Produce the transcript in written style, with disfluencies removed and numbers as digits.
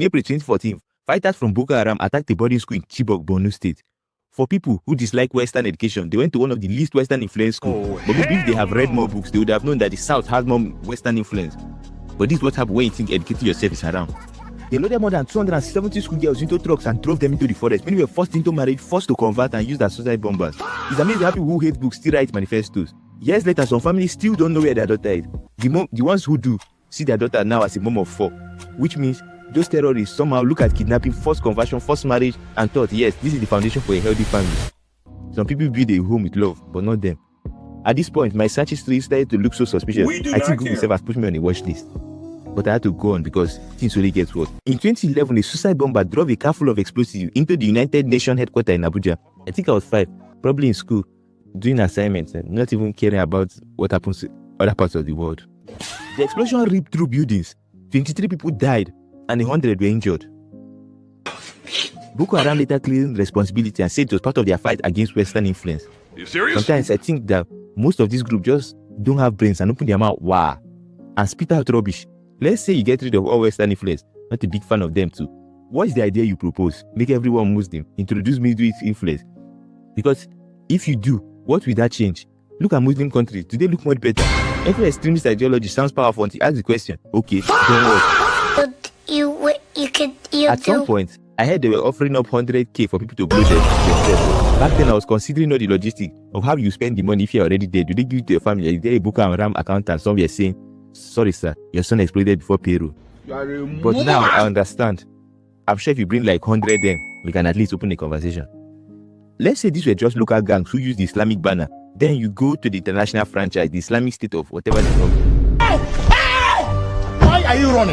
In April 2014, fighters from Boko Haram attacked a boarding school in Chibok, Borno State. For people who dislike Western education, they went to one of the least Western influenced schools. But maybe if they have read more books, they would have known that the South has more Western influence. But this is what happens when you think educating yourself is haram. They loaded more than 270 schoolgirls into trucks and drove them into the forest. Many were forced into marriage, forced to convert, and used as suicide bombers. It's amazing how people who hate books still write manifestos. Years later, some families still don't know where their daughter is. The ones who do see their daughter now as a mom of 4, which means those terrorists somehow look at kidnapping, forced conversion, forced marriage, and thought, yes, this is the foundation for a healthy family. Some people build a home with love, but not them. At this point, my search history started to look so suspicious. I think Google itself has put me on a watch list. But I had to go on because things really get worse. In 2011, a suicide bomber drove a car full of explosives into the United Nations headquarters in Abuja. I think I was 5, probably in school, doing assignments and not even caring about what happens in other parts of the world. The explosion ripped through buildings. 23 people died and 100 were injured. Boko Haram later claimed responsibility and said it was part of their fight against Western influence. Are you serious? Sometimes I think that most of this group just don't have brains and open their mouth, wow, and spit out rubbish. Let's say you get rid of all Western influence, not a big fan of them too. What is the idea you propose? Make everyone Muslim, introduce Middle East influence. Because if you do, what will that change? Look at Muslim countries, do they look much better? Every extremist ideology sounds powerful until you ask the question, okay, then what? At some point, I heard they were offering up 100k for people to blow themselves. Back then, I was considering all the logistics of how you spend the money if you're already dead. Do they give it to your family? Is there a Boko Haram account and some were saying, sorry sir, your son exploded before payroll. But now I understand. I'm sure if you bring like 100 then, we can at least open a conversation. Let's say these were just local gangs who use the Islamic banner. Then you go to the international franchise, the Islamic state of whatever they call it. Why are you running?